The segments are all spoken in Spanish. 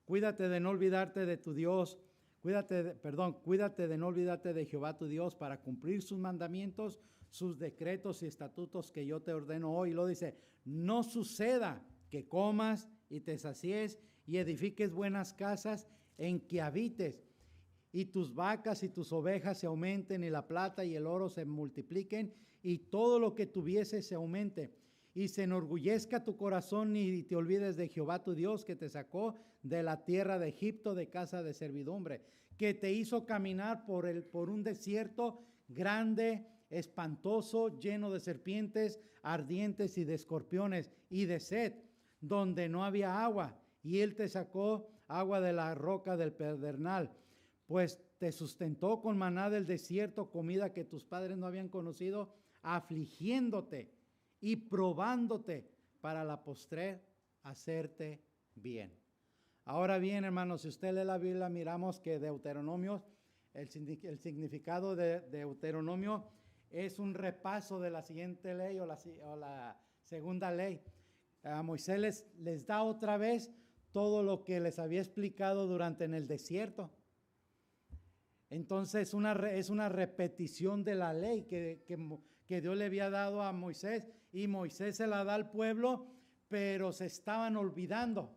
Cuídate de no olvidarte de tu Dios. Cuídate de no olvidarte de Jehová tu Dios para cumplir sus mandamientos, sus decretos y estatutos que yo te ordeno hoy. Y lo dice, no suceda que comas y te sacies y edifiques buenas casas en que habites, y tus vacas y tus ovejas se aumenten, y la plata y el oro se multipliquen, y todo lo que tuviese se aumente. Y se enorgullezca tu corazón y te olvides de Jehová tu Dios, que te sacó de la tierra de Egipto, de casa de servidumbre, que te hizo caminar por un desierto grande, espantoso, lleno de serpientes ardientes y de escorpiones y de sed, donde no había agua. Y él te sacó agua de la roca del pedernal, pues te sustentó con maná del desierto, comida que tus padres no habían conocido, afligiéndote y probándote para la postrer hacerte bien. Ahora bien, hermanos, si usted lee la Biblia, miramos que Deuteronomio, el significado de Deuteronomio es un repaso de la siguiente ley o la segunda ley. A Moisés les da otra vez todo lo que les había explicado durante en el desierto. Entonces es una repetición de la ley que Dios le había dado a Moisés, y Moisés se la da al pueblo, pero se estaban olvidando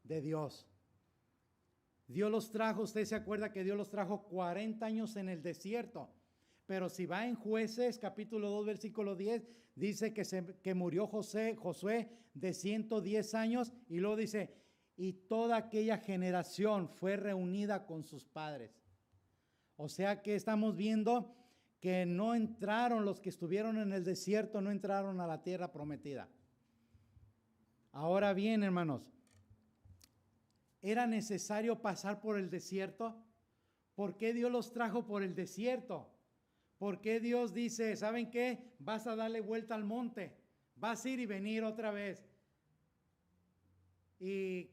de Dios. Dios los trajo, usted se acuerda que Dios los trajo 40 años en el desierto, pero si va en Jueces capítulo 2 versículo 10, dice que murió Josué de 110 años, y luego dice, y toda aquella generación fue reunida con sus padres. O sea que estamos viendo que no entraron, los que estuvieron en el desierto no entraron a la tierra prometida. Ahora bien, hermanos, ¿era necesario pasar por el desierto? ¿Por qué Dios los trajo por el desierto? ¿Por qué Dios dice, ¿saben qué? Vas a darle vuelta al monte, vas a ir y venir otra vez? Y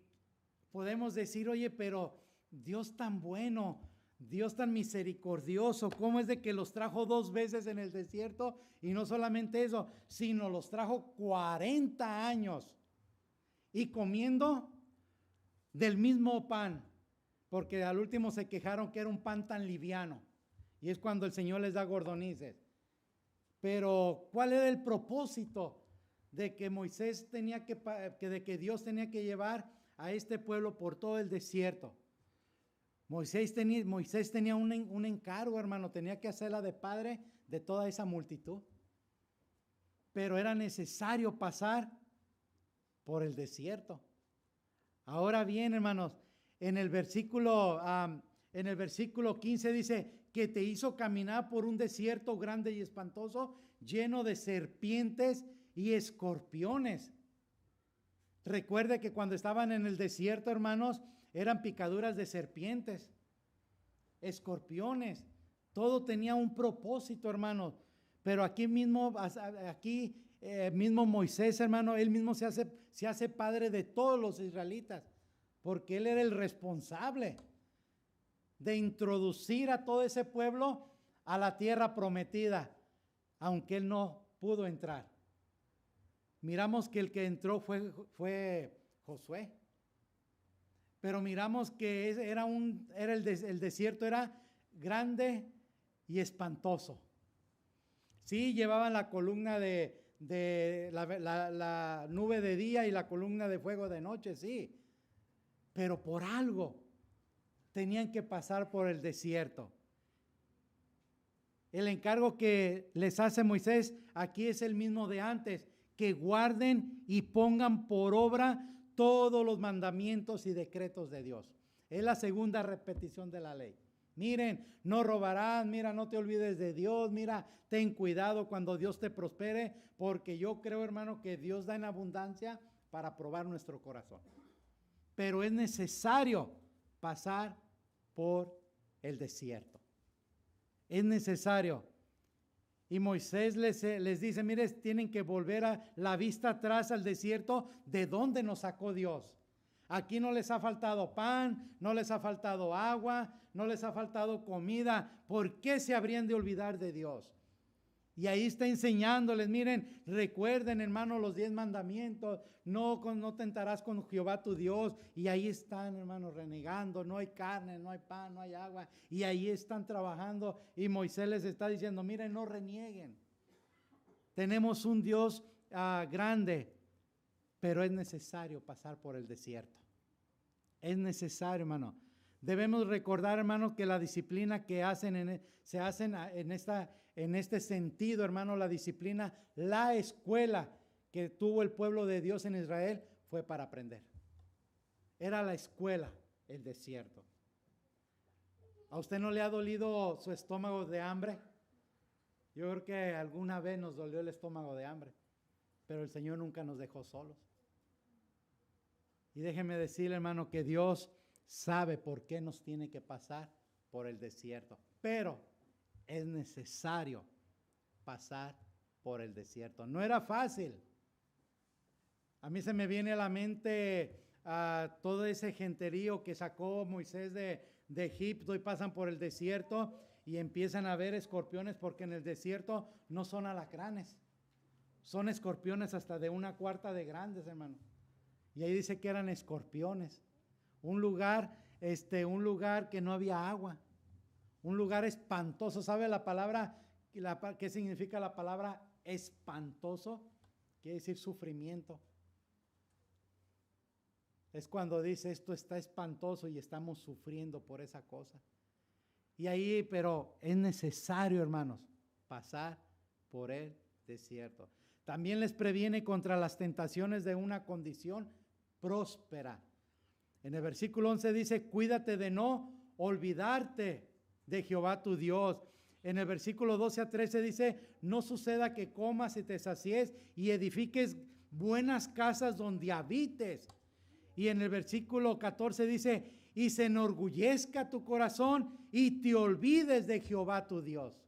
podemos decir, oye, pero Dios tan bueno, Dios tan misericordioso, ¿cómo es de que los trajo 2 veces en el desierto? Y no solamente eso, sino los trajo 40 años y comiendo del mismo pan, porque al último se quejaron que era un pan tan liviano, y es cuando el Señor les da gordonices. Pero ¿cuál era el propósito de que Moisés tenía de que Dios tenía que llevar a este pueblo por todo el desierto? Moisés tenía un encargo, hermano, tenía que hacerla de padre de toda esa multitud. Pero era necesario pasar por el desierto. Ahora bien, hermanos, en el versículo 15 dice que te hizo caminar por un desierto grande y espantoso, lleno de serpientes y escorpiones. Recuerde que cuando estaban en el desierto, hermanos, eran picaduras de serpientes, escorpiones. Todo tenía un propósito, hermanos. Pero aquí mismo Moisés, hermano, él mismo se hace padre de todos los israelitas, porque él era el responsable de introducir a todo ese pueblo a la tierra prometida, aunque él no pudo entrar. Miramos que el que entró fue Josué, pero miramos que el desierto era grande y espantoso. Sí, llevaban la columna de la nube de día y la columna de fuego de noche, sí, pero por algo tenían que pasar por el desierto. El encargo que les hace Moisés aquí es el mismo de antes, que guarden y pongan por obra todos los mandamientos y decretos de Dios. Es la segunda repetición de la ley. Miren, no robarás, mira, no te olvides de Dios, mira, ten cuidado cuando Dios te prospere, porque yo creo, hermano, que Dios da en abundancia para probar nuestro corazón. Pero es necesario pasar por el desierto. Es necesario. Y Moisés les dice, mire, tienen que volver a la vista atrás al desierto, de donde nos sacó Dios. Aquí no les ha faltado pan, no les ha faltado agua, no les ha faltado comida. ¿Por qué se habrían de olvidar de Dios? Y ahí está enseñándoles, miren, recuerden, hermano, los 10 mandamientos, no tentarás con Jehová tu Dios. Y ahí están, hermano, renegando, no hay carne, no hay pan, no hay agua. Y ahí están trabajando y Moisés les está diciendo, miren, no renieguen. Tenemos un Dios grande, pero es necesario pasar por el desierto. Es necesario, hermano. Debemos recordar, hermano, que la disciplina que se hacen en este sentido, hermano, la disciplina, la escuela que tuvo el pueblo de Dios en Israel fue para aprender. Era la escuela, el desierto. ¿A usted no le ha dolido su estómago de hambre? Yo creo que alguna vez nos dolió el estómago de hambre, pero el Señor nunca nos dejó solos. Y déjeme decirle, hermano, que Dios sabe por qué nos tiene que pasar por el desierto, pero es necesario pasar por el desierto. No era fácil. A mí se me viene a la mente todo ese genterío que sacó Moisés de Egipto y pasan por el desierto y empiezan a ver escorpiones, porque en el desierto no son alacranes, son escorpiones hasta de 1/4 de grandes, hermano. Y ahí dice que eran escorpiones. Un lugar que no había agua. Un lugar espantoso. ¿Sabe la palabra, qué significa la palabra espantoso? Quiere decir sufrimiento. Es cuando dice esto está espantoso y estamos sufriendo por esa cosa. Y ahí, pero es necesario, hermanos, pasar por el desierto. También les previene contra las tentaciones de una condición próspera. En el versículo 11 dice, cuídate de no olvidarte de Jehová tu Dios. En el versículo 12 a 13 dice, no suceda que comas y te sacies y edifiques buenas casas donde habites. Y en el versículo 14 dice, y se enorgullezca tu corazón y te olvides de Jehová tu Dios.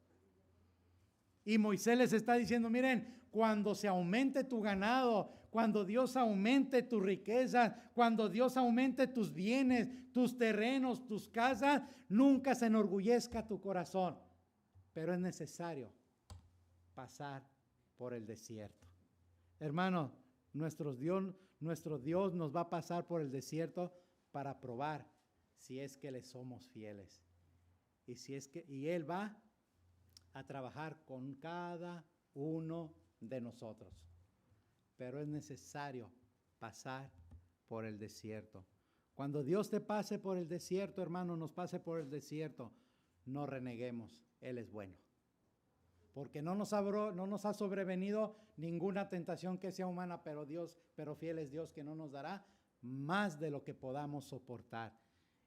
Y Moisés les está diciendo, miren, cuando se aumente tu ganado, cuando Dios aumente tu riqueza, cuando Dios aumente tus bienes, tus terrenos, tus casas, nunca se enorgullezca tu corazón. Pero es necesario pasar por el desierto. Hermano, nuestro Dios nos va a pasar por el desierto para probar si es que le somos fieles. Y Él va a trabajar con cada uno de nosotros. Pero es necesario pasar por el desierto. Cuando Dios te pase por el desierto, hermano, nos pase por el desierto, no reneguemos, Él es bueno. Porque no nos ha sobrevenido ninguna tentación que sea humana, pero fiel es Dios que no nos dará más de lo que podamos soportar.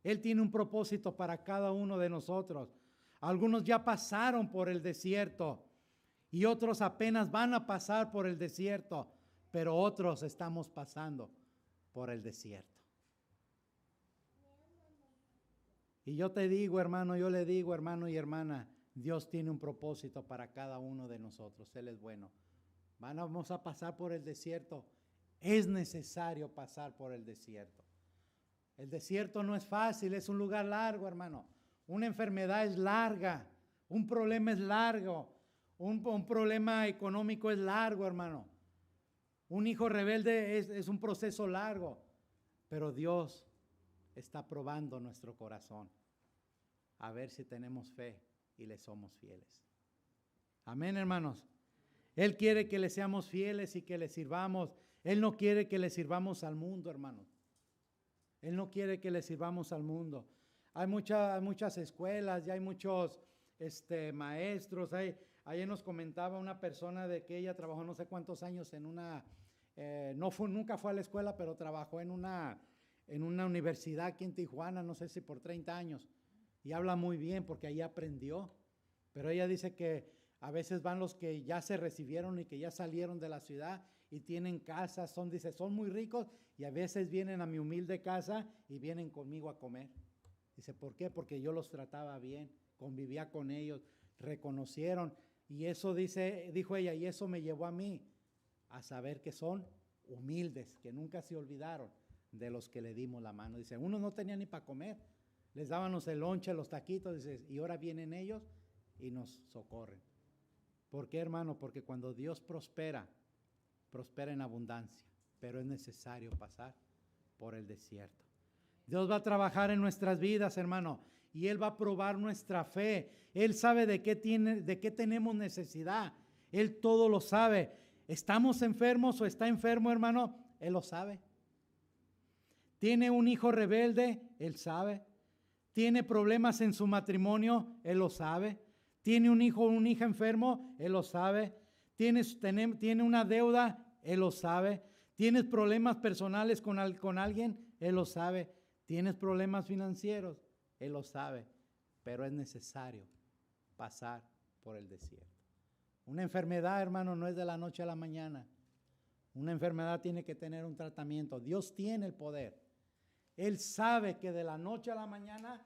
Él tiene un propósito para cada uno de nosotros. Algunos ya pasaron por el desierto y otros apenas van a pasar por el desierto, pero otros estamos pasando por el desierto. Y yo te digo, hermano, yo le digo, hermano y hermana, Dios tiene un propósito para cada uno de nosotros. Él es bueno. Vamos a pasar por el desierto. Es necesario pasar por el desierto. El desierto no es fácil, es un lugar largo, hermano. Una enfermedad es larga, un problema es largo, un problema económico es largo, hermano. Un hijo rebelde es un proceso largo, pero Dios está probando nuestro corazón a ver si tenemos fe y le somos fieles. Amén, hermanos. Él quiere que le seamos fieles y que le sirvamos. Él no quiere que le sirvamos al mundo, hermanos. Él no quiere que le sirvamos al mundo. Hay muchas escuelas, ya hay muchos maestros. Ayer nos comentaba una persona de que ella trabajó no sé cuántos años en una, nunca fue a la escuela, pero trabajó en una universidad aquí en Tijuana, no sé si por 30 años. Y habla muy bien porque ahí aprendió. Pero ella dice que a veces van los que ya se recibieron y que ya salieron de la ciudad y tienen casas, son muy ricos y a veces vienen a mi humilde casa y vienen conmigo a comer. Dice, ¿por qué? Porque yo los trataba bien, convivía con ellos, reconocieron. Y eso dijo ella, y eso me llevó a mí a saber que son humildes, que nunca se olvidaron de los que le dimos la mano. Dice, unos no tenían ni para comer, les dábamos el lonche, los taquitos, dice, y ahora vienen ellos y nos socorren. ¿Por qué, hermano? Porque cuando Dios prospera, prospera en abundancia, pero es necesario pasar por el desierto. Dios va a trabajar en nuestras vidas, hermano, y Él va a probar nuestra fe. Él sabe de qué tenemos necesidad. Él todo lo sabe. ¿Estamos enfermos o está enfermo, hermano? Él lo sabe. ¿Tiene un hijo rebelde? Él sabe. ¿Tiene problemas en su matrimonio? Él lo sabe. ¿Tiene un hijo o una hija enfermo? Él lo sabe. ¿Tiene una deuda? Él lo sabe. ¿Tienes problemas personales con alguien? Él lo sabe. ¿Tienes problemas financieros? Él lo sabe. Pero es necesario pasar por el desierto. Una enfermedad, hermano, no es de la noche a la mañana. Una enfermedad tiene que tener un tratamiento. Dios tiene el poder. Él sabe que de la noche a la mañana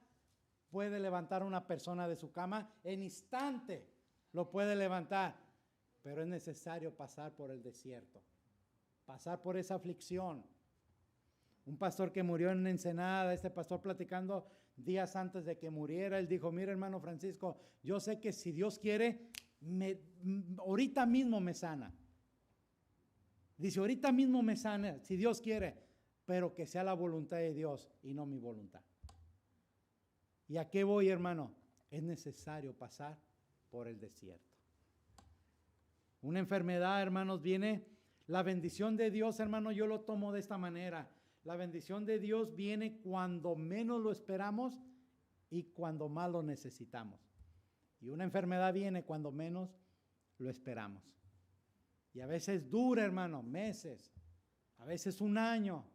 puede levantar a una persona de su cama. En instante lo puede levantar. Pero es necesario pasar por el desierto. Pasar por esa aflicción. Un pastor que murió en Ensenada, este pastor platicando días antes de que muriera, él dijo, mira hermano Francisco, yo sé que si Dios quiere, ahorita mismo me sana. Dice, ahorita mismo me sana, si Dios quiere, pero que sea la voluntad de Dios y no mi voluntad. ¿Y a qué voy, hermano? Es necesario pasar por el desierto. Una enfermedad, hermanos, viene, la bendición de Dios, hermano, yo lo tomo de esta manera. La bendición de Dios viene cuando menos lo esperamos y cuando más lo necesitamos. Y una enfermedad viene cuando menos lo esperamos. Y a veces dura, hermano, meses, a veces un año.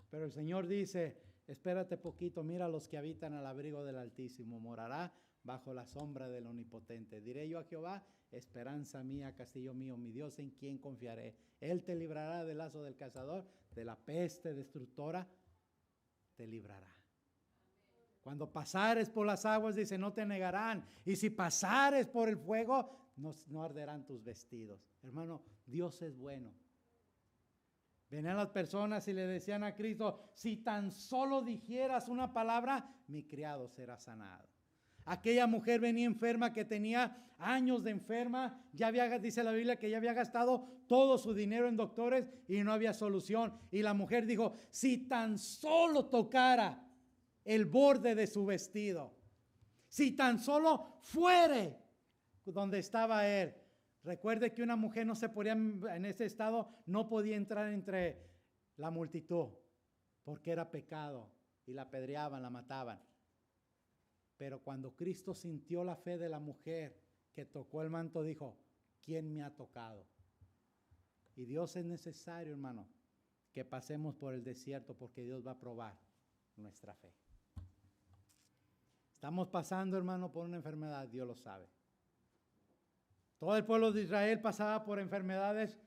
Pero el Señor dice, espérate poquito, mira a los que habitan al abrigo del Altísimo, morará bajo la sombra del Omnipotente. Diré yo a Jehová, esperanza mía, castillo mío, mi Dios en quien confiaré. Él te librará del lazo del cazador, de la peste destructora, te librará. Cuando pasares por las aguas, dice, no te negarán. Y si pasares por el fuego, no arderán tus vestidos. Hermano, Dios es bueno. Venían las personas y le decían a Cristo, si tan solo dijeras una palabra, mi criado será sanado. Aquella mujer venía enferma que tenía años de enferma, dice la Biblia que ya había gastado todo su dinero en doctores y no había solución. Y la mujer dijo, si tan solo tocara el borde de su vestido, si tan solo fuere donde estaba él. Recuerde que una mujer no se podía, en ese estado, no podía entrar entre la multitud porque era pecado y la apedreaban, la mataban. Pero cuando Cristo sintió la fe de la mujer que tocó el manto, dijo, ¿quién me ha tocado? Y Dios es necesario, hermano, que pasemos por el desierto porque Dios va a probar nuestra fe. Estamos pasando, hermano, por una enfermedad, Dios lo sabe. Todo el pueblo de Israel pasaba por enfermedades,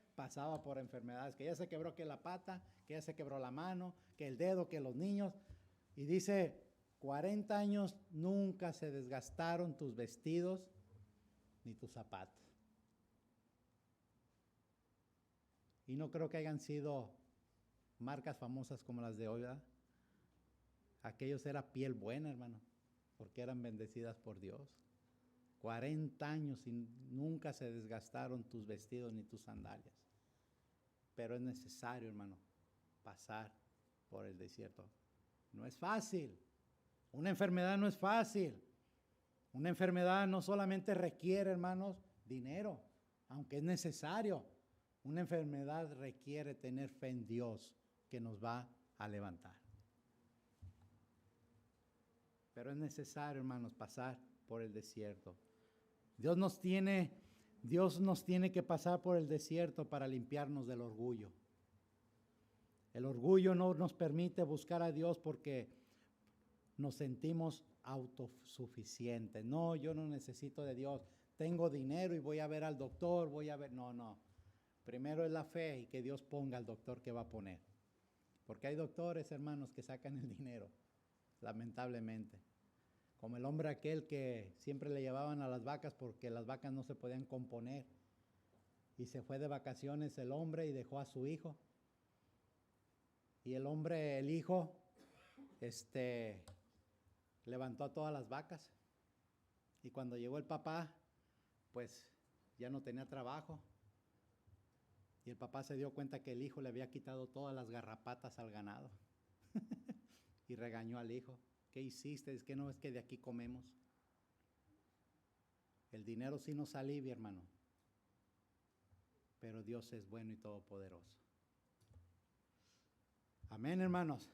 que ya se quebró que la pata, que ya se quebró la mano, que el dedo, que los niños. Y dice, 40 años nunca se desgastaron tus vestidos ni tus zapatos. Y no creo que hayan sido marcas famosas como las de hoy, ¿verdad? Aquellos era piel buena, hermano, porque eran bendecidas por Dios. 40 años y nunca se desgastaron tus vestidos ni tus sandalias. Pero es necesario, hermano, pasar por el desierto. No es fácil. Una enfermedad no es fácil. Una enfermedad no solamente requiere, hermanos, dinero, aunque es necesario. Una enfermedad requiere tener fe en Dios que nos va a levantar. Pero es necesario, hermanos, pasar por el desierto. Dios nos tiene que pasar por el desierto para limpiarnos del orgullo. El orgullo no nos permite buscar a Dios porque nos sentimos autosuficientes. No, yo no necesito de Dios. Tengo dinero y voy a ver al doctor, No. Primero es la fe y que Dios ponga al doctor que va a poner. Porque hay doctores, hermanos, que sacan el dinero, lamentablemente. Como el hombre aquel que siempre le llevaban a las vacas porque las vacas no se podían componer. Y se fue de vacaciones el hombre y dejó a su hijo. Y el hijo, levantó a todas las vacas. Y cuando llegó el papá, pues ya no tenía trabajo. Y el papá se dio cuenta que el hijo le había quitado todas las garrapatas al ganado. Y regañó al hijo. ¿Qué hiciste? Es que no es que de aquí comemos. El dinero sí nos alivia, hermano. Pero Dios es bueno y todopoderoso. Amén, hermanos.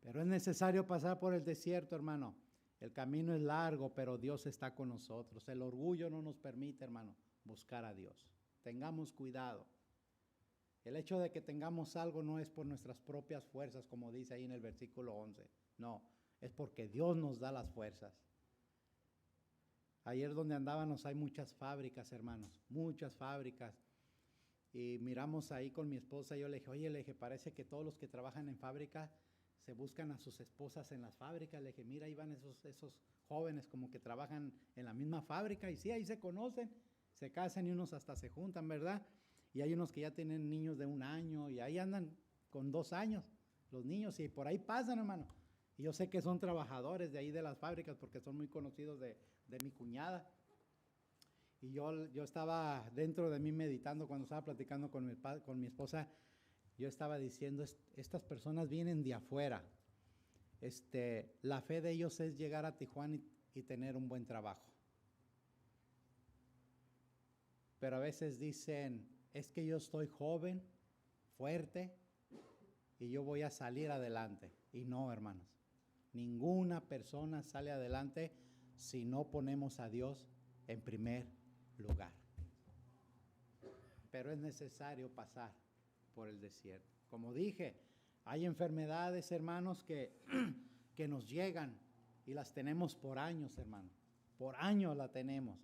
Pero es necesario pasar por el desierto, hermano. El camino es largo, pero Dios está con nosotros. El orgullo no nos permite, hermano, buscar a Dios. Tengamos cuidado. El hecho de que tengamos algo no es por nuestras propias fuerzas, como dice ahí en el versículo 11. No, es porque Dios nos da las fuerzas. Ayer donde andábamos hay muchas fábricas, hermanos, muchas fábricas. Y miramos ahí con mi esposa, yo le dije, oye, le dije, parece que todos los que trabajan en fábrica se buscan a sus esposas en las fábricas. Le dije, mira, ahí van esos jóvenes como que trabajan en la misma fábrica. Y sí, ahí se conocen, se casan y unos hasta se juntan, ¿verdad? Y hay unos que ya tienen niños de 1 año y ahí andan con 2 años los niños y por ahí pasan, hermano. Y yo sé que son trabajadores de ahí de las fábricas porque son muy conocidos de mi cuñada. Y yo estaba dentro de mí meditando cuando estaba platicando con mi esposa. Yo estaba diciendo, estas personas vienen de afuera. La fe de ellos es llegar a Tijuana y tener un buen trabajo. Pero a veces dicen, es que yo estoy joven, fuerte, y yo voy a salir adelante. Y no, hermanos, ninguna persona sale adelante si no ponemos a Dios en primer lugar. Pero es necesario pasar por el desierto. Como dije, hay enfermedades, hermanos, que nos llegan y las tenemos por años, hermano. Por años la tenemos.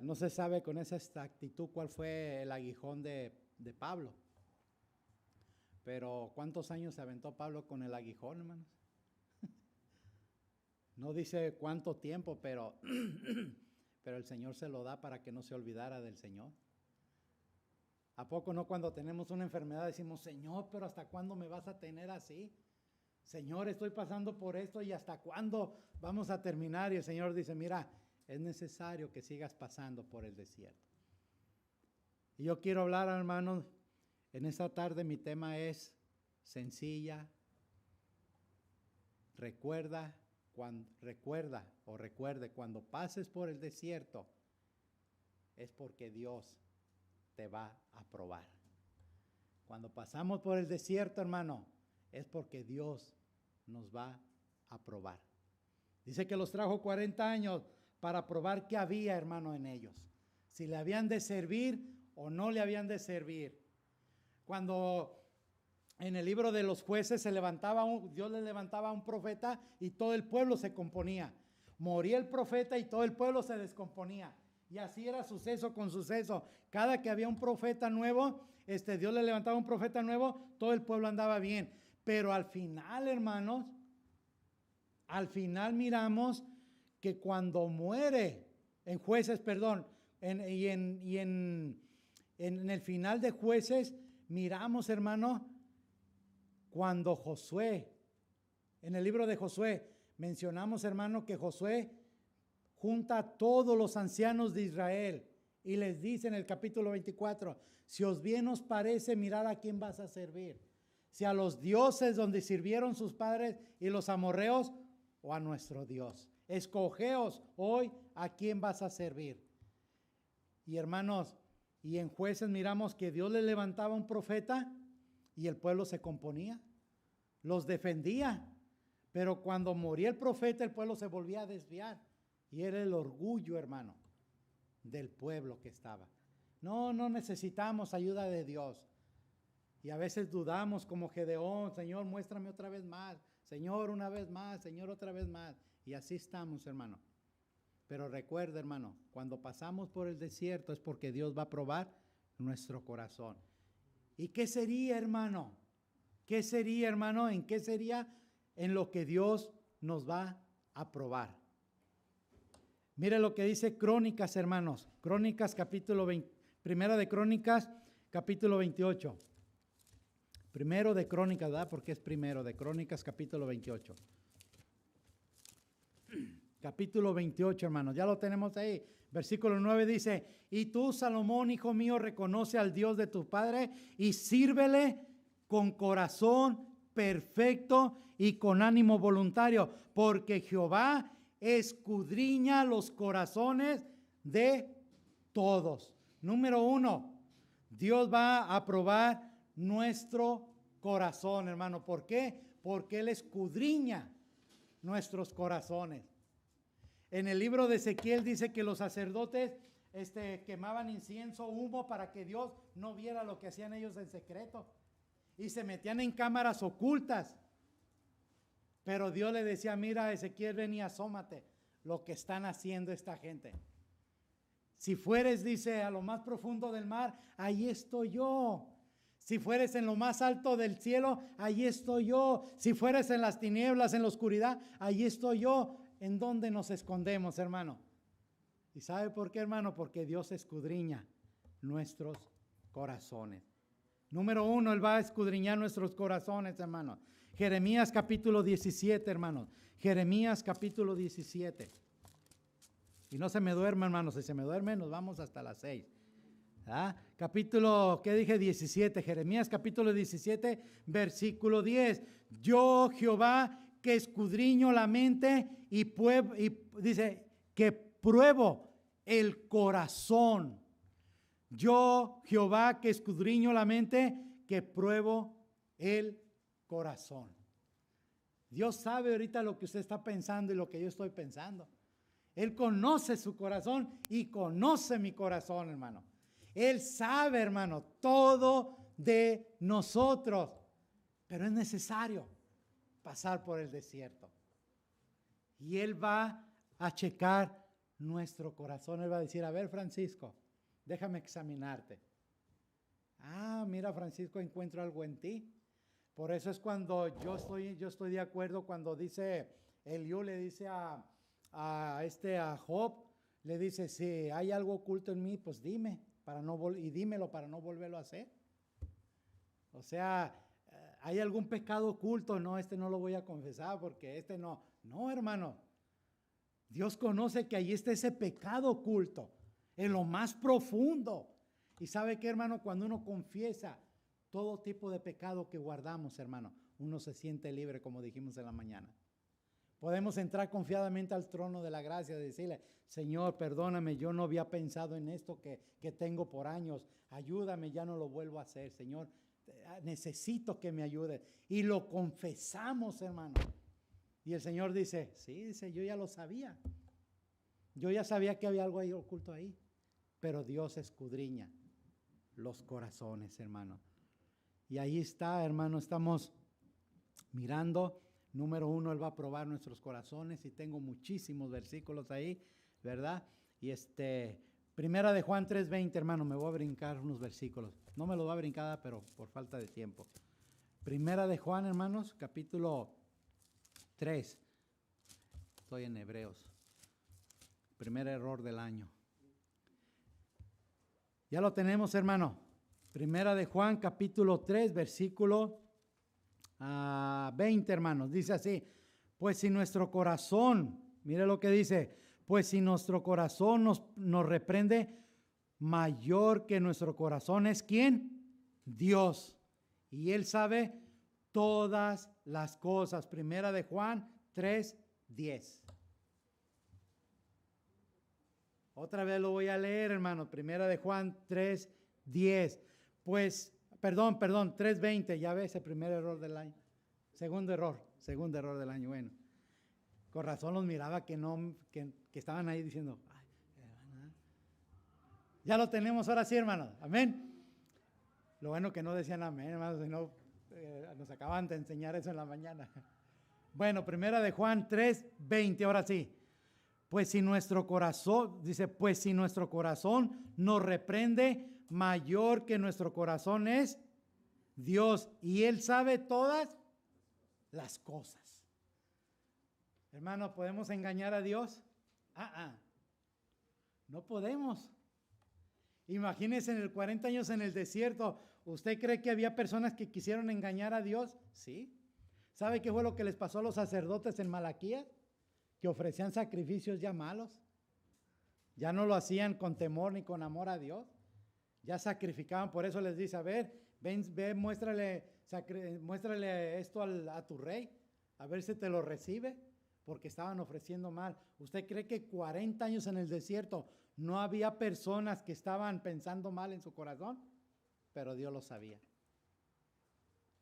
No se sabe con esa exactitud cuál fue el aguijón de Pablo. Pero ¿cuántos años se aventó Pablo con el aguijón, hermanos? No dice cuánto tiempo, pero el Señor se lo da para que no se olvidara del Señor. ¿A poco no cuando tenemos una enfermedad decimos, Señor, pero ¿hasta cuándo me vas a tener así? Señor, estoy pasando por esto y ¿hasta cuándo vamos a terminar? Y el Señor dice, mira, es necesario que sigas pasando por el desierto. Y yo quiero hablar, hermanos, en esta tarde mi tema es sencilla. Recuerde, cuando pases por el desierto, es porque Dios te va a probar. Cuando pasamos por el desierto, hermano, es porque Dios nos va a probar. Dice que los trajo 40 años para probar qué había, hermano, en ellos. Si le habían de servir o no le habían de servir. Cuando en el libro de los jueces Dios le levantaba a un profeta y todo el pueblo se componía. Moría el profeta y todo el pueblo se descomponía. Y así era suceso con suceso. Cada que había un profeta nuevo, Dios le levantaba un profeta nuevo, todo el pueblo andaba bien. Pero al final, hermanos, miramos que cuando muere en el final de Jueces, miramos, hermano, cuando Josué, en el libro de Josué, mencionamos, hermano, que Josué junta a todos los ancianos de Israel y les dice en el capítulo 24, si os bien os parece, mirar a quién vas a servir. Si a los dioses donde sirvieron sus padres y los amorreos o a nuestro Dios. Escogeos hoy a quién vas a servir. Y hermanos, y en Jueces miramos que Dios le levantaba un profeta y el pueblo se componía, los defendía. Pero cuando moría el profeta, el pueblo se volvía a desviar. Y era el orgullo, hermano, del pueblo que estaba. No necesitamos ayuda de Dios. Y a veces dudamos como Gedeón, Señor, muéstrame otra vez más. Señor, una vez más. Señor, otra vez más. Y así estamos, hermano. Pero recuerda, hermano, cuando pasamos por el desierto es porque Dios va a probar nuestro corazón. ¿Y qué sería, hermano? ¿Qué sería, hermano? ¿En qué sería? En lo que Dios nos va a probar. Mire lo que dice Crónicas, hermanos. Crónicas capítulo 20. Primera de Crónicas capítulo 28. Primero de Crónicas, ¿verdad? Porque es primero de Crónicas capítulo 28. capítulo 28, hermanos. Ya lo tenemos ahí. Versículo 9 dice, y tú, Salomón, hijo mío, reconoce al Dios de tu padre y sírvele con corazón perfecto y con ánimo voluntario, porque Jehová escudriña los corazones de todos. Número 1, Dios va a probar nuestro corazón, hermano. ¿Por qué? Porque Él escudriña nuestros corazones. En el libro de Ezequiel dice que los sacerdotes quemaban incienso, humo, para que Dios no viera lo que hacían ellos en secreto. Y se metían en cámaras ocultas. Pero Dios le decía, mira, Ezequiel, ven y asómate lo que están haciendo esta gente. Si fueres, dice, a lo más profundo del mar, ahí estoy yo. Si fueres en lo más alto del cielo, ahí estoy yo. Si fueres en las tinieblas, en la oscuridad, ahí estoy yo. ¿En dónde nos escondemos, hermano? ¿Y sabe por qué, hermano? Porque Dios escudriña nuestros corazones. Número 1, Él va a escudriñar nuestros corazones, hermano. Jeremías capítulo 17, hermanos. Jeremías capítulo 17. Y no se me duerma, hermanos. Si se me duerme, nos vamos hasta las 6. ¿Ah? Capítulo, ¿qué dije? 17. Jeremías capítulo 17, versículo 10. Yo, Jehová, que escudriño la mente y dice que pruebo el corazón. Yo, Jehová, que escudriño la mente, que pruebo el corazón. Dios sabe ahorita lo que usted está pensando y lo que yo estoy pensando. Él conoce su corazón y conoce mi corazón, hermano. Él sabe, hermano, todo de nosotros. Pero es necesario pasar por el desierto. Y Él va a checar nuestro corazón. Él va a decir, a ver, Francisco, déjame examinarte. Ah, mira, Francisco, encuentro algo en ti. Por eso es cuando yo estoy de acuerdo cuando dice, Eliú le dice a Job, le dice, si hay algo oculto en mí, pues dime, y dímelo para no volverlo a hacer. O sea, ¿hay algún pecado oculto? No, no lo voy a confesar porque no. No, hermano. Dios conoce que ahí está ese pecado oculto, en lo más profundo. Y ¿sabe qué, hermano? Cuando uno confiesa todo tipo de pecado que guardamos, hermano, uno se siente libre, como dijimos en la mañana. Podemos entrar confiadamente al trono de la gracia y decirle, Señor, perdóname, yo no había pensado en esto que tengo por años. Ayúdame, ya no lo vuelvo a hacer, Señor. Necesito que me ayude. Y lo confesamos, hermano. Y el Señor dice, sí, dice, yo ya lo sabía. Yo ya sabía que había algo ahí oculto ahí. Pero Dios escudriña los corazones, hermano. Y ahí está, hermano, estamos mirando. Número 1, Él va a probar nuestros corazones. Y tengo muchísimos versículos ahí, ¿verdad? Y Primera de Juan 3:20, hermano, me voy a brincar unos versículos. No me lo voy a brincar, pero por falta de tiempo. Primera de Juan, hermanos, capítulo 3. Estoy en Hebreos. Primer error del año. Ya lo tenemos, hermano. Primera de Juan, capítulo 3, versículo 20, hermanos. Dice así, pues si nuestro corazón, mire lo que dice, pues si nuestro corazón nos reprende, mayor que nuestro corazón es ¿quién? Dios. Y Él sabe todas las cosas. Primera de Juan 3:10. Otra vez lo voy a leer, hermano. Primera de Juan 3:10. Pues, perdón, 3:20. Ya ves el primer error del año. Segundo error del año. Bueno, con razón los miraba que estaban ahí diciendo, ay, ya lo tenemos ahora sí, hermano. Amén. Lo bueno que no decían amén, hermano, si no nos acaban de enseñar eso en la mañana. Bueno, primera de Juan 3:20, ahora sí. Pues si nuestro corazón, dice, pues si nuestro corazón nos reprende, mayor que nuestro corazón es Dios, y Él sabe todas las cosas. Hermano, ¿podemos engañar a Dios? No podemos. Imagínense en el 40 años en el desierto, ¿usted cree que había personas que quisieron engañar a Dios? Sí. ¿Sabe qué fue lo que les pasó a los sacerdotes en Malaquías? que ofrecían sacrificios ya malos. Ya no lo hacían con temor ni con amor a Dios. Ya sacrificaban, por eso les dice, a ver, ven, muéstrale esto a tu rey, a ver si te lo recibe, porque estaban ofreciendo mal. ¿Usted cree que 40 años en el desierto no había personas que estaban pensando mal en su corazón? Pero Dios lo sabía.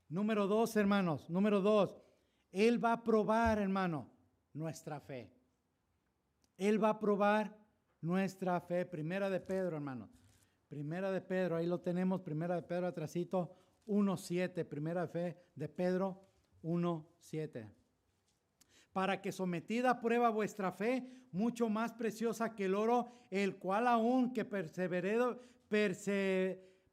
Número 2, hermanos, número 2, Él va a probar, hermano, nuestra fe. Él va a probar nuestra fe. Primera de Pedro, hermano. Primera de Pedro, ahí lo tenemos, Primera de Pedro atrasito, 1:7, Primera de Pedro 1:7. Para que sometida a prueba vuestra fe, mucho más preciosa que el oro, el cual aun que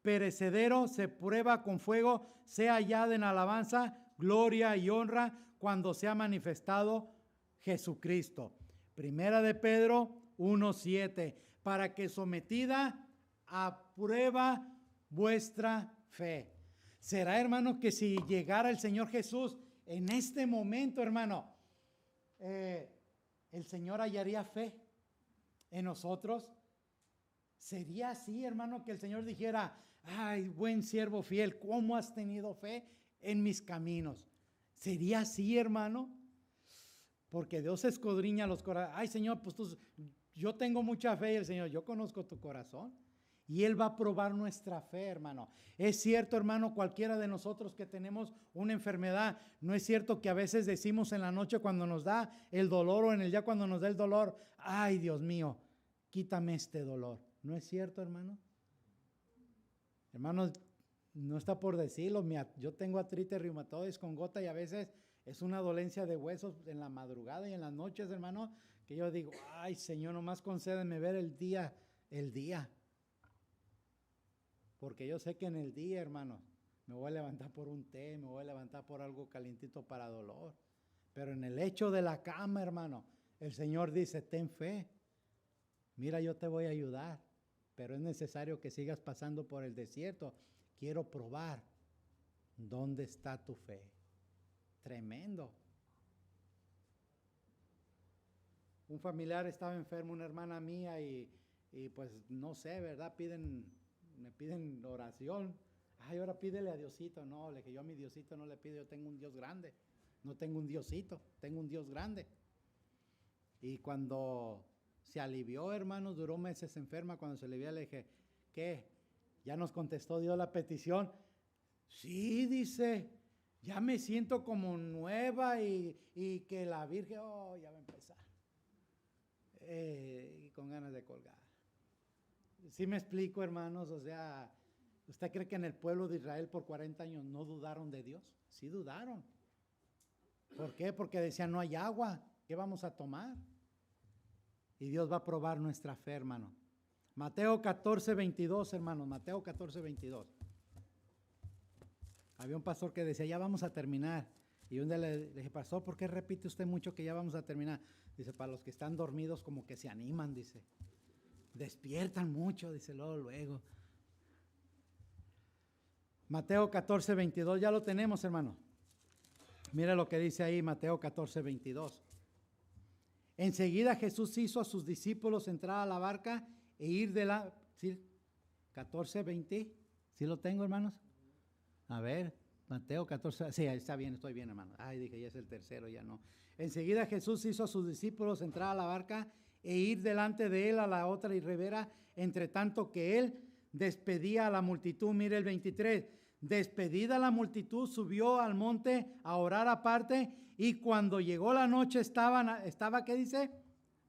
perecedero se prueba con fuego, sea hallada en alabanza, gloria y honra cuando sea manifestado Jesucristo. Primera de Pedro 1:7, para que sometida a prueba vuestra fe. ¿Será, hermano, que si llegara el Señor Jesús en este momento, hermano, el Señor hallaría fe en nosotros? ¿Sería así, hermano, que el Señor dijera, ay, buen siervo fiel, cómo has tenido fe en mis caminos? ¿Sería así, hermano? Porque Dios escudriña los corazones. Ay, Señor, pues yo tengo mucha fe y el Señor, yo conozco tu corazón. Y Él va a probar nuestra fe, hermano. Es cierto, hermano, cualquiera de nosotros que tenemos una enfermedad, no es cierto que a veces decimos en la noche cuando nos da el dolor o en el día cuando nos da el dolor, ay, Dios mío, quítame este dolor. ¿No es cierto, hermano? Hermanos, no está por decirlo, yo tengo artritis reumatoide con gota y a veces es una dolencia de huesos en la madrugada y en las noches, hermano, que yo digo, ay, Señor, nomás concédeme ver el día. Porque yo sé que en el día, hermano, me voy a levantar por un té, me voy a levantar por algo calientito para dolor. Pero en el lecho de la cama, hermano, el Señor dice, ten fe. Mira, yo te voy a ayudar, pero es necesario que sigas pasando por el desierto. Quiero probar dónde está tu fe. Tremendo. Un familiar estaba enfermo, una hermana mía, y pues no sé, ¿verdad? Me piden oración. Ay, ahora pídele a Diosito. No, le dije, yo a mi Diosito no le pido, yo tengo un Dios grande. No tengo un Diosito, tengo un Dios grande. Y cuando se alivió, hermanos, duró meses enferma. Cuando se alivió, le dije, ¿qué? ¿Ya nos contestó Dios la petición? Sí, dice, ya me siento como nueva y que la Virgen, ya va a empezar. Y con ganas de colgar. ¿Sí me explico, hermanos? O sea, ¿usted cree que en el pueblo de Israel por 40 años no dudaron de Dios? Sí dudaron. ¿Por qué? Porque decían, no hay agua, ¿qué vamos a tomar? Y Dios va a probar nuestra fe, hermano. Mateo 14:22, hermanos, Mateo 14:22. Había un pastor que decía, ya vamos a terminar. Y un día le dije, pastor, ¿por qué repite usted mucho que ya vamos a terminar? Dice, para los que están dormidos como que se animan, dice. Despiertan mucho, dice luego. Mateo 14:22, ya lo tenemos, hermano. Mira lo que dice ahí, Mateo 14:22. Enseguida Jesús hizo a sus discípulos entrar a la barca e ir de la... ¿Sí? 14:20, ¿sí lo tengo, hermanos? A ver, Mateo 14, sí, está bien, estoy bien, hermano. Ay, dije, ya es el tercero, ya no. Enseguida Jesús hizo a sus discípulos entrar a la barca e ir delante de él a la otra ribera, entre tanto que él despedía a la multitud. Mire el 23, despedida la multitud, subió al monte a orar aparte, y cuando llegó la noche estaba, ¿qué dice?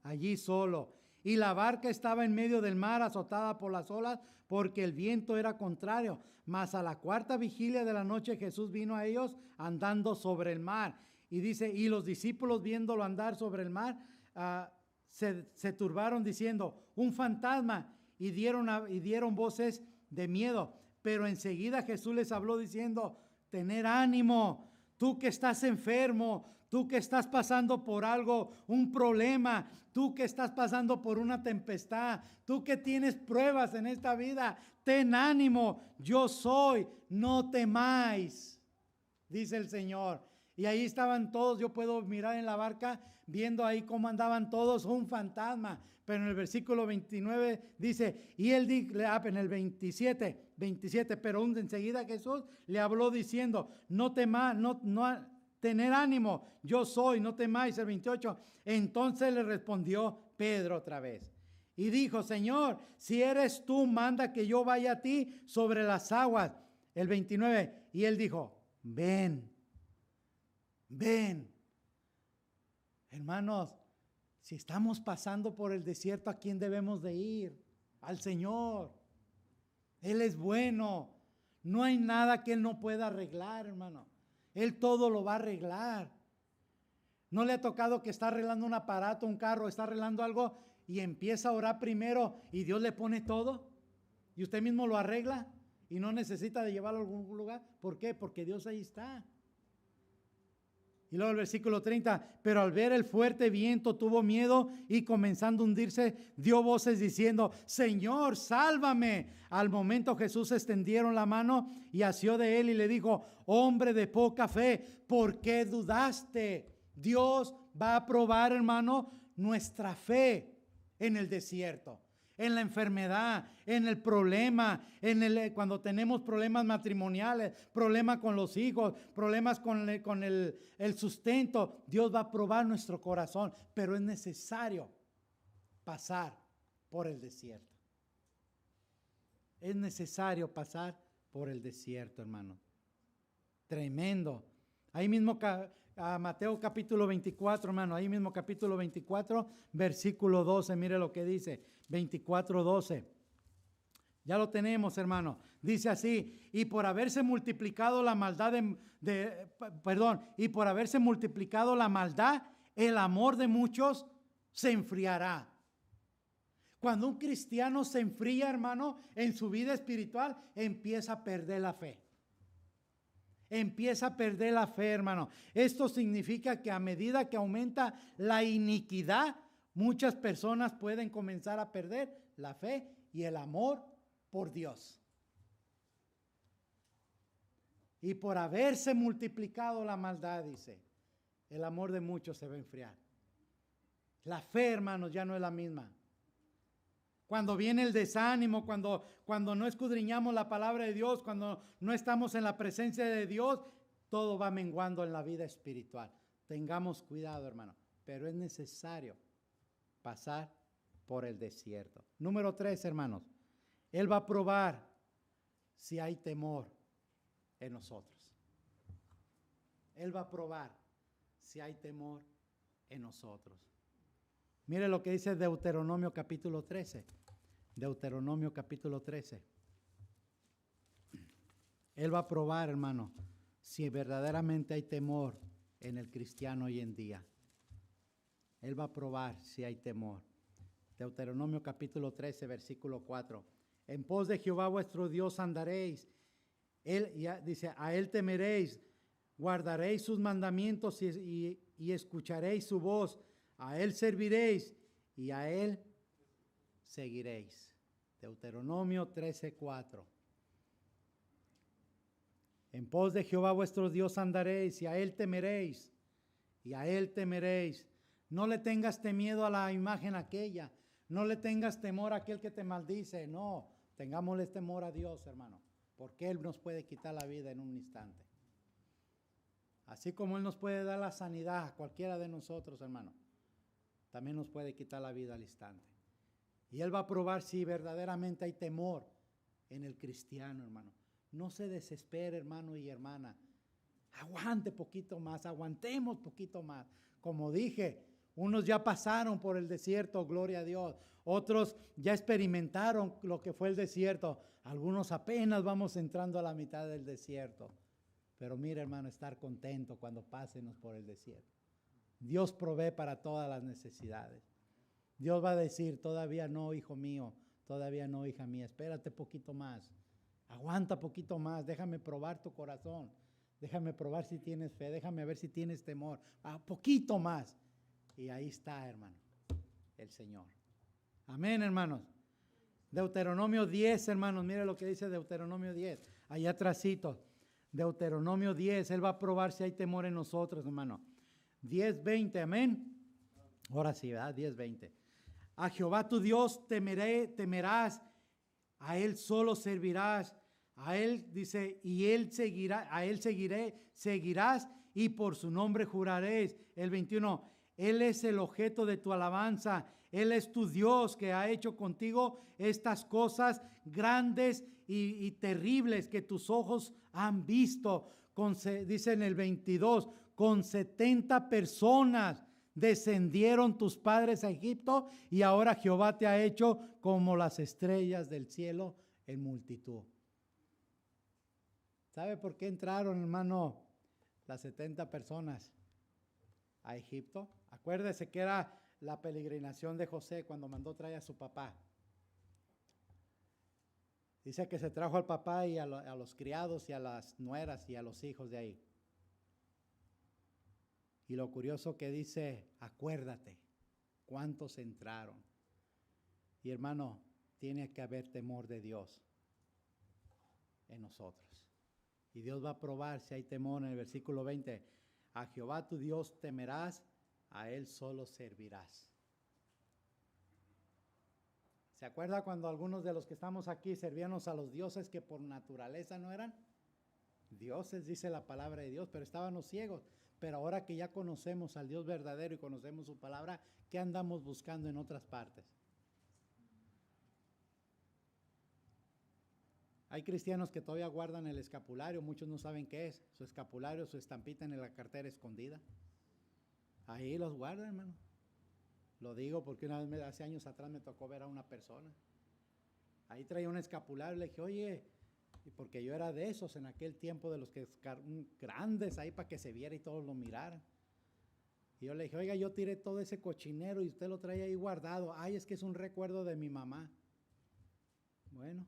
Allí solo. Y la barca estaba en medio del mar, azotada por las olas, porque el viento era contrario. Mas a la cuarta vigilia de la noche Jesús vino a ellos andando sobre el mar. Y dice, y los discípulos viéndolo andar sobre el mar, se turbaron diciendo, un fantasma, y dieron voces de miedo. Pero enseguida Jesús les habló diciendo, tener ánimo, tú que estás enfermo, tú que estás pasando por algo, un problema, tú que estás pasando por una tempestad, tú que tienes pruebas en esta vida, ten ánimo, yo soy, no temáis, dice el Señor. Y ahí estaban todos, yo puedo mirar en la barca, viendo ahí cómo andaban todos, un fantasma. Pero en el versículo 29 dice, y él en el 27, pero enseguida Jesús le habló diciendo, no temáis, no tener ánimo, yo soy, no temáis. El 28, entonces le respondió Pedro otra vez. Y dijo, Señor, si eres tú, manda que yo vaya a ti sobre las aguas. El 29, y él dijo, ven. Ven. Hermanos, si estamos pasando por el desierto, ¿a quién debemos de ir? Al Señor. Él es bueno. No hay nada que Él no pueda arreglar, hermano. Él todo lo va a arreglar. ¿No le ha tocado que está arreglando un aparato, un carro, está arreglando algo y empieza a orar primero y Dios le pone todo? Y usted mismo lo arregla y no necesita de llevarlo a algún lugar. ¿Por qué? Porque Dios ahí está. Y luego el versículo 30, pero al ver el fuerte viento tuvo miedo y comenzando a hundirse, dio voces diciendo, Señor, sálvame. Al momento Jesús extendieron la mano y asió de él y le dijo, hombre de poca fe, ¿por qué dudaste? Dios va a probar, hermano, nuestra fe en el desierto, en la enfermedad, en el problema, cuando tenemos problemas matrimoniales, problemas con los hijos, problemas con el sustento. Dios va a probar nuestro corazón, pero es necesario pasar por el desierto. Es necesario pasar por el desierto, hermano. Tremendo. Ahí mismo a Mateo capítulo 24, hermano, ahí mismo capítulo 24, versículo 12, mire lo que dice, 24:12. Ya lo tenemos, hermano. Dice así, y por haberse multiplicado la maldad y por haberse multiplicado la maldad, el amor de muchos se enfriará. Cuando un cristiano se enfría, hermano, en su vida espiritual, empieza a perder la fe. Empieza a perder la fe, hermano. Esto significa que a medida que aumenta la iniquidad, muchas personas pueden comenzar a perder la fe y el amor por Dios. Y por haberse multiplicado la maldad, dice, el amor de muchos se va a enfriar. La fe, hermanos, ya no es la misma. Cuando viene el desánimo, cuando no escudriñamos la palabra de Dios, cuando no estamos en la presencia de Dios, todo va menguando en la vida espiritual. Tengamos cuidado, hermano, pero es necesario pasar por el desierto. Número 3, hermanos, Él va a probar si hay temor en nosotros. Él va a probar si hay temor en nosotros. Mire lo que dice Deuteronomio capítulo 13. Deuteronomio capítulo 13. Él va a probar, hermano, si verdaderamente hay temor en el cristiano hoy en día. Él va a probar si hay temor. Deuteronomio capítulo 13, versículo 4. En pos de Jehová vuestro Dios andaréis. Él ya dice, a Él temeréis, guardaréis sus mandamientos y escucharéis su voz. A Él serviréis y a Él seguiréis. Deuteronomio 13:4. En pos de Jehová vuestro Dios andaréis y a Él temeréis. Y a Él temeréis. No le tengas miedo a la imagen aquella. No le tengas temor a aquel que te maldice. No, tengámosle temor a Dios, hermano. Porque Él nos puede quitar la vida en un instante. Así como Él nos puede dar la sanidad a cualquiera de nosotros, hermano, también nos puede quitar la vida al instante. Y Él va a probar si verdaderamente hay temor en el cristiano, hermano. No se desespere, hermano y hermana. Aguante poquito más, aguantemos poquito más. Como dije, unos ya pasaron por el desierto, gloria a Dios. Otros ya experimentaron lo que fue el desierto. Algunos apenas vamos entrando a la mitad del desierto. Pero mire, hermano, estar contento cuando pasemos por el desierto. Dios provee para todas las necesidades. Dios va a decir, todavía no, hijo mío, todavía no, hija mía, espérate poquito más. Aguanta poquito más, déjame probar tu corazón. Déjame probar si tienes fe, déjame ver si tienes temor. Poquito más. Y ahí está, hermano, el Señor. Amén, hermanos. Deuteronomio 10, hermanos, mire lo que dice Deuteronomio 10, allá atrásito. Deuteronomio 10, Él va a probar si hay temor en nosotros, hermano. 10:20, amén. Ahora sí, ¿verdad? 10:20. A Jehová tu Dios temerás, a Él solo servirás, a Él dice, y Él seguirá, a Él seguirás, y por su nombre juraréis. El 21, Él es el objeto de tu alabanza, Él es tu Dios que ha hecho contigo estas cosas grandes y terribles que tus ojos han visto. Dice en el 22, con 70 personas descendieron tus padres a Egipto, y ahora Jehová te ha hecho como las estrellas del cielo en multitud. ¿Sabe por qué entraron, hermano, las 70 personas a Egipto? Acuérdese que era la peregrinación de José cuando mandó traer a su papá. Dice que se trajo al papá y a los criados y a las nueras y a los hijos de ahí. Y lo curioso que dice, acuérdate, ¿cuántos entraron? Y hermano, tiene que haber temor de Dios en nosotros. Y Dios va a probar si hay temor en el versículo 20. A Jehová tu Dios temerás, a Él solo servirás. ¿Se acuerda cuando algunos de los que estamos aquí servíamos a los dioses que por naturaleza no eran dioses, dice la palabra de Dios, pero estábamos ciegos? Pero ahora que ya conocemos al Dios verdadero y conocemos su palabra, ¿qué andamos buscando en otras partes? Hay cristianos que todavía guardan el escapulario, muchos no saben qué es, su escapulario, su estampita en la cartera escondida. Ahí los guardan, hermano. Lo digo porque una vez, hace años atrás, me tocó ver a una persona. Ahí traía un escapulario, le dije, oye, y porque yo era de esos en aquel tiempo, de los que grandes ahí para que se viera y todos lo miraran. Y yo le dije, oiga, yo tiré todo ese cochinero y usted lo trae ahí guardado. Ay, es que es un recuerdo de mi mamá. Bueno,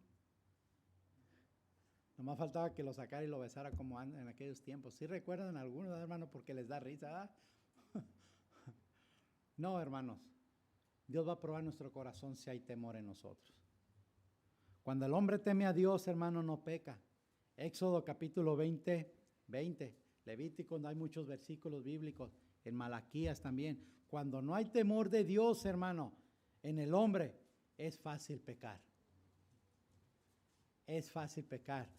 nomás faltaba que lo sacara y lo besara como en aquellos tiempos. ¿Sí recuerdan algunos, hermano? Porque les da risa, ¿ah? No, hermanos, Dios va a probar nuestro corazón si hay temor en nosotros. Cuando el hombre teme a Dios, hermano, no peca. Éxodo capítulo 20, Levítico, hay muchos versículos bíblicos, en Malaquías también. Cuando no hay temor de Dios, hermano, en el hombre, es fácil pecar. Es fácil pecar.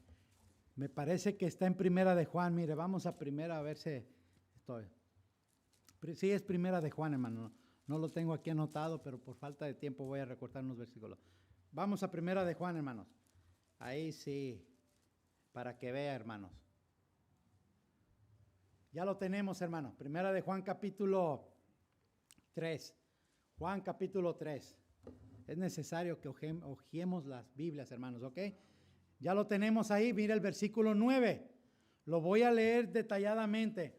Me parece que está en Primera de Juan. Mire, vamos a Primera a ver si estoy. Sí, es Primera de Juan, hermano. No lo tengo aquí anotado, pero por falta de tiempo voy a recortar unos versículos. Vamos a Primera de Juan, hermanos. Ahí sí, para que vea, hermanos. Ya lo tenemos, hermano. Primera de Juan capítulo 3. Juan capítulo 3. Es necesario que hojeemos las Biblias, hermanos, ¿ok? Ya lo tenemos ahí, mira el versículo 9. Lo voy a leer detalladamente.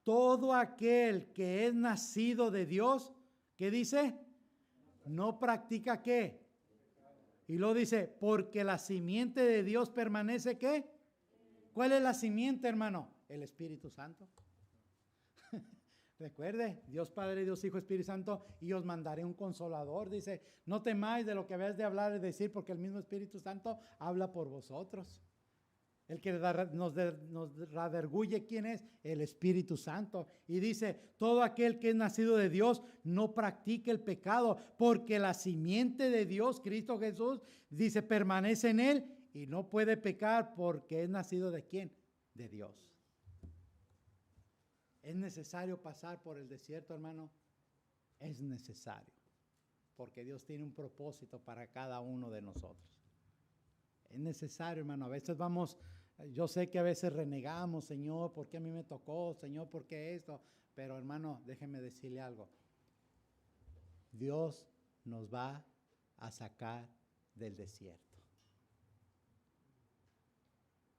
Todo aquel que es nacido de Dios, ¿qué dice? No practica ¿qué? Y luego dice, porque la simiente de Dios permanece ¿qué? ¿Cuál es la simiente, hermano? El Espíritu Santo. Recuerde, Dios Padre, Dios Hijo, Espíritu Santo, y os mandaré un consolador. Dice, no temáis de lo que habéis de hablar y decir, porque el mismo Espíritu Santo habla por vosotros. El que nos redarguye, ¿quién es? El Espíritu Santo. Y dice, todo aquel que es nacido de Dios no practique el pecado, porque la simiente de Dios, Cristo Jesús, dice, permanece en él y no puede pecar porque es nacido de ¿quién? De Dios. ¿Es necesario pasar por el desierto, hermano? Es necesario, porque Dios tiene un propósito para cada uno de nosotros. Es necesario, hermano. A veces yo sé que a veces renegamos, Señor, ¿por qué a mí me tocó? Señor, ¿por qué esto? Pero, hermano, déjeme decirle algo. Dios nos va a sacar del desierto.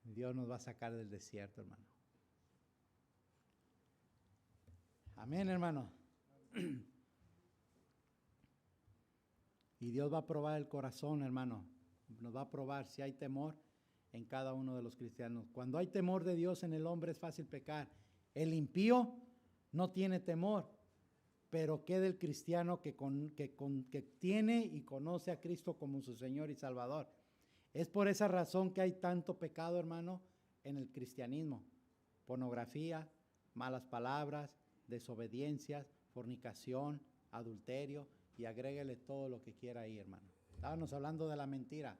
Dios nos va a sacar del desierto, hermano. Amén, hermano. Y Dios va a probar el corazón, hermano. Nos va a probar si hay temor en cada uno de los cristianos. Cuando hay temor de Dios en el hombre es fácil pecar. El impío no tiene temor, pero queda el cristiano que tiene y conoce a Cristo como su Señor y Salvador. Es por esa razón que hay tanto pecado, hermano, en el cristianismo: pornografía, malas palabras, desobediencias, fornicación, adulterio, y agréguele todo lo que quiera ahí, hermano. Estábamos hablando de la mentira.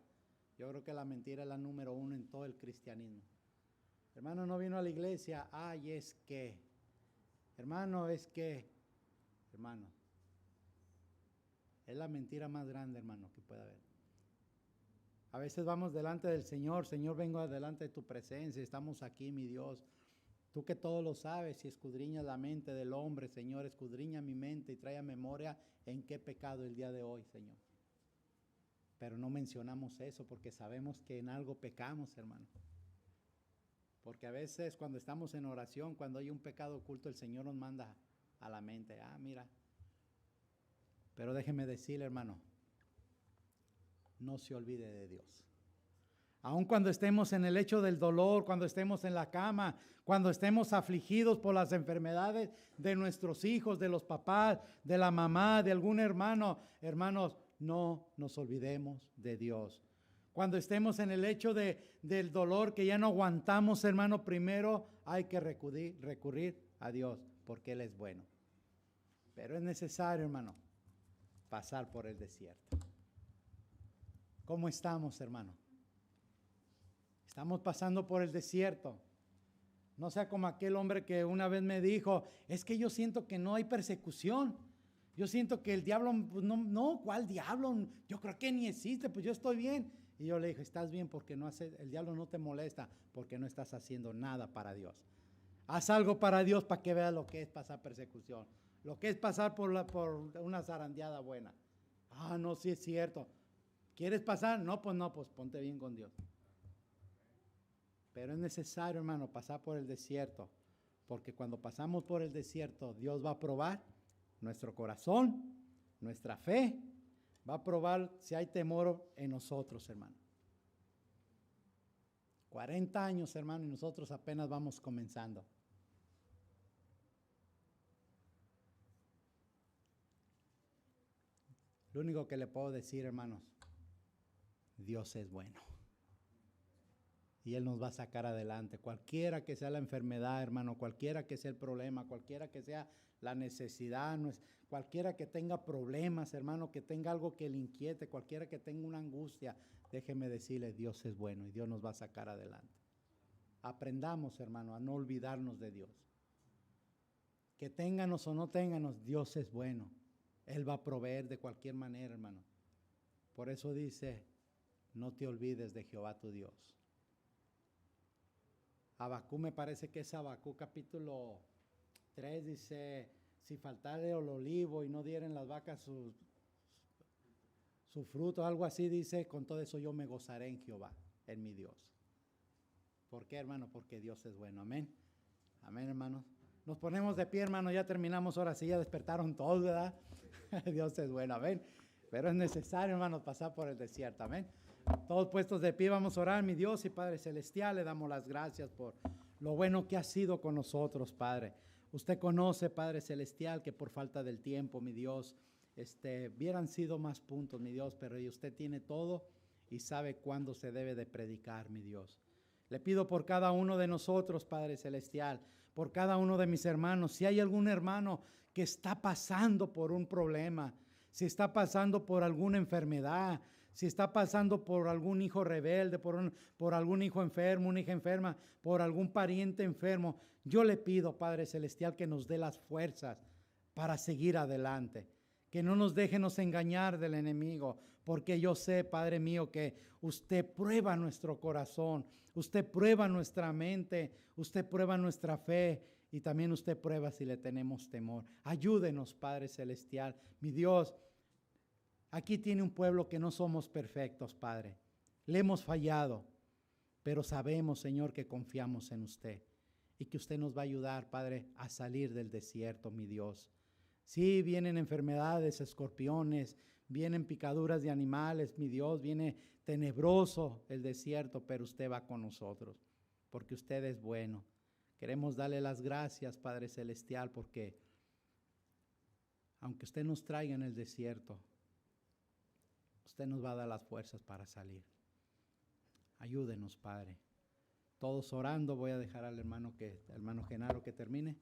Yo creo que la mentira es la número 1 en todo el cristianismo. Hermano, no vino a la iglesia, ay, es que, hermano, hermano, es la mentira más grande, hermano, que pueda haber. A veces vamos delante del Señor: Señor, vengo delante de tu presencia, estamos aquí, mi Dios. Tú que todo lo sabes y escudriñas la mente del hombre, Señor, escudriña mi mente y trae a memoria en qué pecado el día de hoy, Señor. Pero no mencionamos eso porque sabemos que en algo pecamos, hermano. Porque a veces cuando estamos en oración, cuando hay un pecado oculto, el Señor nos manda a la mente: ah, mira. Pero déjeme decirle, hermano, no se olvide de Dios. Aun cuando estemos en el lecho del dolor, cuando estemos en la cama, cuando estemos afligidos por las enfermedades de nuestros hijos, de los papás, de la mamá, de algún hermano, hermanos, no nos olvidemos de Dios. Cuando estemos en el lecho del dolor que ya no aguantamos, hermano, primero hay que recurrir a Dios, porque Él es bueno. Pero es necesario, hermano, pasar por el desierto. ¿Cómo estamos, hermano? Estamos pasando por el desierto. No sea como aquel hombre que una vez me dijo: es que yo siento que no hay persecución. Yo siento que el diablo, pues no, ¿cuál diablo? Yo creo que ni existe, pues yo estoy bien. Y yo le dije: estás bien porque el diablo no te molesta, porque no estás haciendo nada para Dios. Haz algo para Dios para que veas lo que es pasar persecución, lo que es pasar por una zarandeada buena. Ah, no, sí es cierto. ¿Quieres pasar? No, pues ponte bien con Dios. Pero es necesario, hermano, pasar por el desierto, porque cuando pasamos por el desierto, Dios va a probar nuestro corazón, nuestra fe, va a probar si hay temor en nosotros, hermano. 40 años, hermano, y nosotros apenas vamos comenzando. Lo único que le puedo decir, hermanos, Dios es bueno. Y Él nos va a sacar adelante. Cualquiera que sea la enfermedad, hermano, cualquiera que sea el problema, cualquiera que sea la necesidad, cualquiera que tenga problemas, hermano, que tenga algo que le inquiete, cualquiera que tenga una angustia, déjeme decirle: Dios es bueno y Dios nos va a sacar adelante. Aprendamos, hermano, a no olvidarnos de Dios. Que ténganos o no ténganos, Dios es bueno. Él va a proveer de cualquier manera, hermano. Por eso dice: no te olvides de Jehová tu Dios. Habacuc, me parece que es Habacuc capítulo 3, dice: si faltare el olivo y no dieren las vacas su fruto, algo así dice, con todo eso yo me gozaré en Jehová, en mi Dios. ¿Por qué, hermano? Porque Dios es bueno. Amén. Amén, hermanos. Nos ponemos de pie, hermano, ya terminamos, ahora sí, ya despertaron todos, ¿verdad? Dios es bueno, amén. Pero es necesario, hermanos, pasar por el desierto, amén. Todos puestos de pie, vamos a orar. Mi Dios y Padre Celestial, le damos las gracias por lo bueno que ha sido con nosotros, Padre. Usted conoce, Padre Celestial, que por falta del tiempo, mi Dios, hubieran sido más puntos, mi Dios, pero usted tiene todo y sabe cuándo se debe de predicar, mi Dios. Le pido por cada uno de nosotros, Padre Celestial, por cada uno de mis hermanos, si hay algún hermano que está pasando por un problema, si está pasando por alguna enfermedad, si está pasando por algún hijo rebelde, por algún hijo enfermo, una hija enferma, por algún pariente enfermo, yo le pido, Padre Celestial, que nos dé las fuerzas para seguir adelante. Que no nos déjenos engañar del enemigo, porque yo sé, Padre mío, que usted prueba nuestro corazón, usted prueba nuestra mente, usted prueba nuestra fe y también usted prueba si le tenemos temor. Ayúdenos, Padre Celestial. Mi Dios, aquí tiene un pueblo que no somos perfectos, Padre. Le hemos fallado, pero sabemos, Señor, que confiamos en usted y que usted nos va a ayudar, Padre, a salir del desierto, mi Dios. Sí, vienen enfermedades, escorpiones, vienen picaduras de animales, mi Dios, viene tenebroso el desierto, pero usted va con nosotros, porque usted es bueno. Queremos darle las gracias, Padre Celestial, porque aunque usted nos traiga en el desierto, usted nos va a dar las fuerzas para salir. Ayúdenos, Padre. todos orando. Voy a dejar al hermano Genaro que termine.